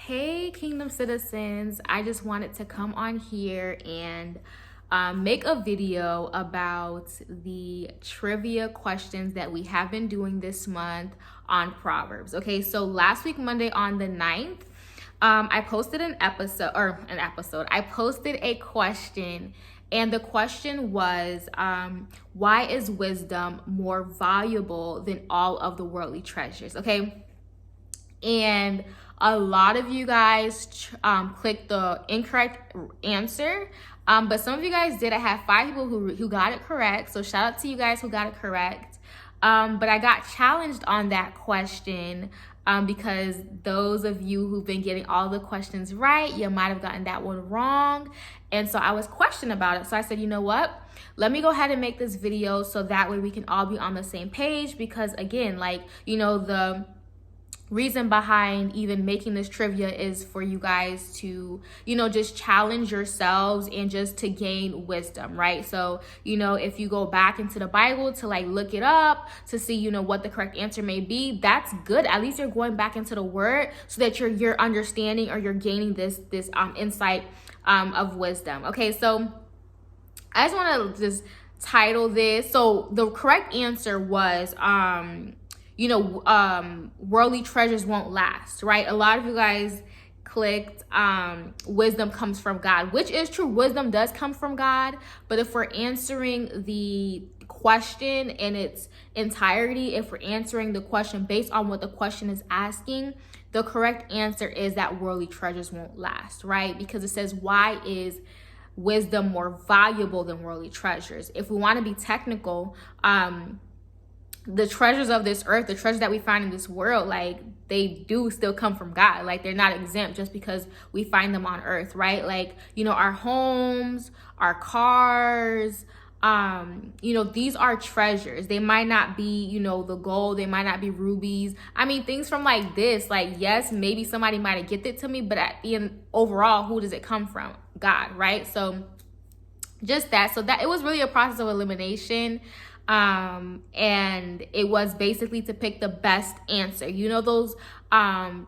Hey, Kingdom citizens. I just wanted to come on here and make a video about the trivia questions that we have been doing this month on Proverbs. Okay, so last week, Monday on the 9th, I posted I posted a question, and the question was, why is wisdom more valuable than all of the worldly treasures? Okay. And a lot of you guys clicked the incorrect answer, but some of you guys did. I have 5 people who got it correct, so shout out to you guys who got it correct. But I got challenged on that question because those of you who've been getting all the questions right, you might have gotten that one wrong. And so I was questioned about it. So I said, you know what? Let me go ahead and make this video so that way we can all be on the same page, because again, the reason behind even making this trivia is for you guys to, just challenge yourselves and just to gain wisdom, right? So, if you go back into the Bible to look it up to see, what the correct answer may be, that's good. At least you're going back into the word so that you're understanding, or you're gaining this insight of wisdom. Okay, so I just want to just title this. So the correct answer was worldly treasures won't last, right? A lot of you guys clicked wisdom comes from God, which is true. Wisdom does come from God. But if we're answering the question in its entirety, if we're answering the question based on what the question is asking, the correct answer is that worldly treasures won't last, right? Because it says, why is wisdom more valuable than worldly treasures? If we want to be technical, the treasures of this earth, the treasures that we find in this world, they do still come from God. They're not exempt just because we find them on earth, right? Our homes, our cars, these are treasures. They might not be, the gold, they might not be rubies. I mean, things from this, yes, maybe somebody might have gifted it to me, but at the end, overall, who does it come from? God, right? So just that. So that it was really a process of elimination. And it was basically to pick the best answer. Those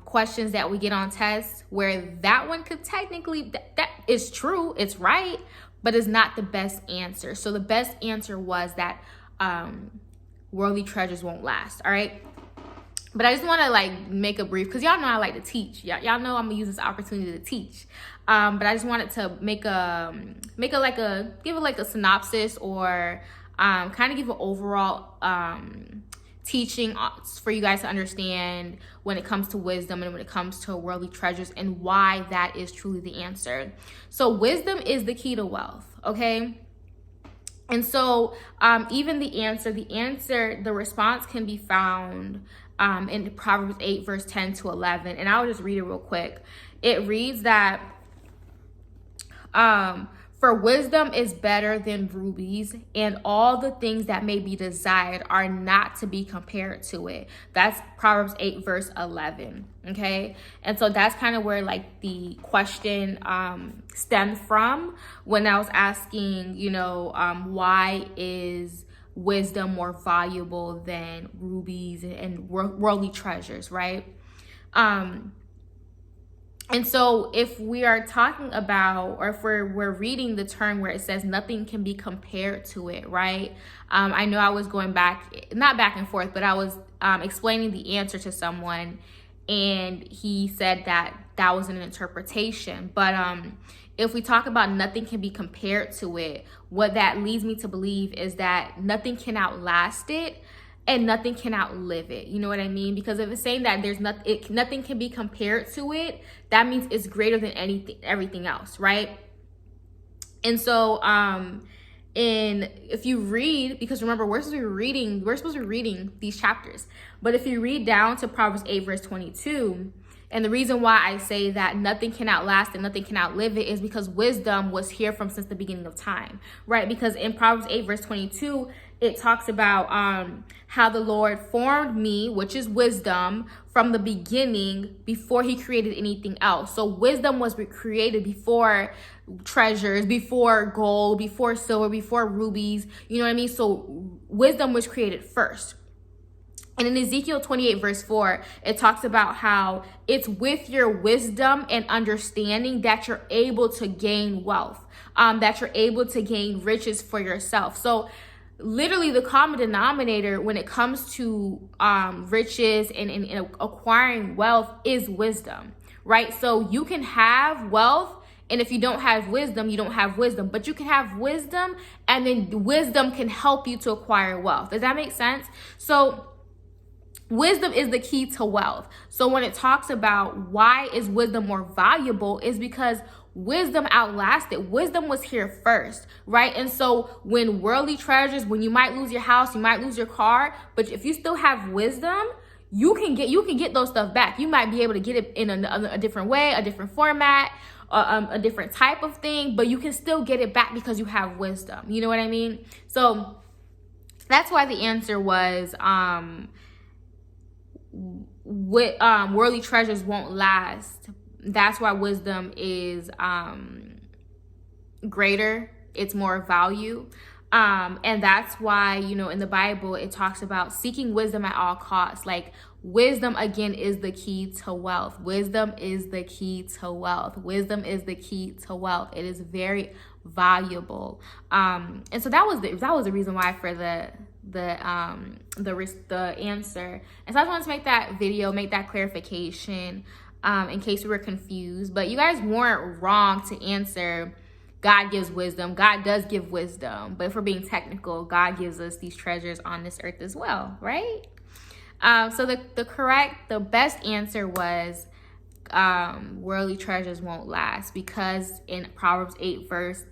questions that we get on tests where that one could technically, that is true, it's right, but it's not the best answer. So the best answer was that worldly treasures won't last. All right. But I just want to make a brief, because y'all know I like to teach. Y'all know I'm gonna use this opportunity to teach. But I just wanted to give it a synopsis, or kind of give an overall teaching for you guys to understand when it comes to wisdom and when it comes to worldly treasures, and why that is truly the answer. So wisdom is the key to wealth, okay? And so even the response can be found in Proverbs 8, verse 10 to 11. And I'll just read it real quick. It reads that, for wisdom is better than rubies, and all the things that may be desired are not to be compared to it. That's Proverbs 8, verse 11. Okay. And so that's kind of where the question stemmed from, when I was asking, why is wisdom more valuable than rubies and worldly treasures, right? And so if we are talking about, or if we're reading the term where it says nothing can be compared to it, right? I know I was going not back and forth, but I was explaining the answer to someone, and he said that was an interpretation. But if we talk about nothing can be compared to it, what that leads me to believe is that nothing can outlast it, and nothing can outlive it. You know what I mean? Because if it's saying that nothing can be compared to it, that means it's greater than everything else, right? And so, if you read, because remember, we're supposed to be reading these chapters. But if you read down to Proverbs 8, verse 22, and the reason why I say that nothing can outlast and nothing can outlive it is because wisdom was here since the beginning of time, right? Because in Proverbs 8, verse 22, it talks about how the Lord formed me, which is wisdom, from the beginning before he created anything else. So wisdom was created before treasures, before gold, before silver, before rubies. You know what I mean? So wisdom was created first. And in Ezekiel 28 verse 4, it talks about how it's with your wisdom and understanding that you're able to gain wealth, that you're able to gain riches for yourself. So literally the common denominator when it comes to riches and acquiring wealth is wisdom, right? So you can have wealth, and if you don't have wisdom, you don't have wisdom. But you can have wisdom, and then wisdom can help you to acquire wealth. Does that make sense? So wisdom is the key to wealth. So when it talks about why is wisdom more valuable, is because wisdom outlasted. Wisdom was here first, right? And so when worldly treasures, when you might lose your house, you might lose your car, but if you still have wisdom, you can get those stuff back. You might be able to get it in a different way, a different format, a different type of thing, but you can still get it back because you have wisdom. You know what I mean? So that's why the answer was worldly treasures won't last. That's why wisdom is greater. It's more value. And that's why, you know, in the Bible, it talks about seeking wisdom at all costs. Like, wisdom, again, is the key to wealth. Wisdom is the key to wealth. Wisdom is the key to wealth. It is very valuable. And so that was the reason why for the answer. And so I just wanted to make that video, make that clarification, in case we were confused. But you guys weren't wrong to answer. God gives wisdom. God does give wisdom. But if we're being technical, God gives us these treasures on this earth as well, right? So the best answer was worldly treasures won't last, because in Proverbs 8 verse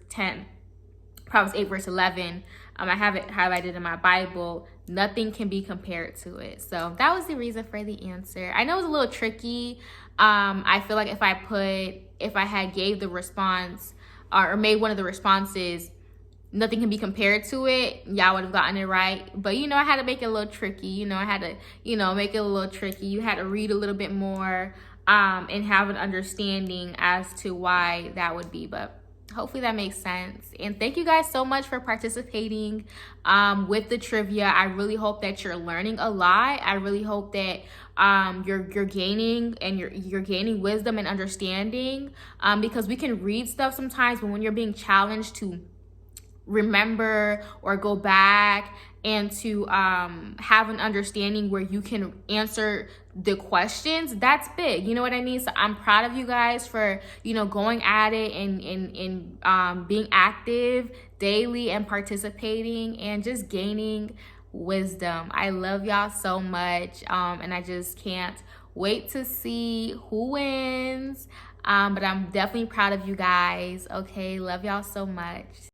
11, I have it highlighted in my Bible, nothing can be compared to it. So that was the reason for the answer. I know it was a little tricky. I feel like if I had gave the response or made one of the responses, nothing can be compared to it, y'all would have gotten it right. But, you know, I had to make it a little tricky. You know, I had to, make it a little tricky. You had to read a little bit more and have an understanding as to why that would be. But hopefully that makes sense. And thank you guys so much for participating with the trivia. I really hope that you're learning a lot. I really hope that you're gaining, and you're gaining wisdom and understanding, because we can read stuff sometimes, but when you're being challenged to remember or go back and to have an understanding where you can answer the questions, that's big. You know what I mean? So I'm proud of you guys for, going at it and being active daily and participating and just gaining wisdom. I love y'all so much, and I just can't wait to see who wins, but I'm definitely proud of you guys. Okay, love y'all so much.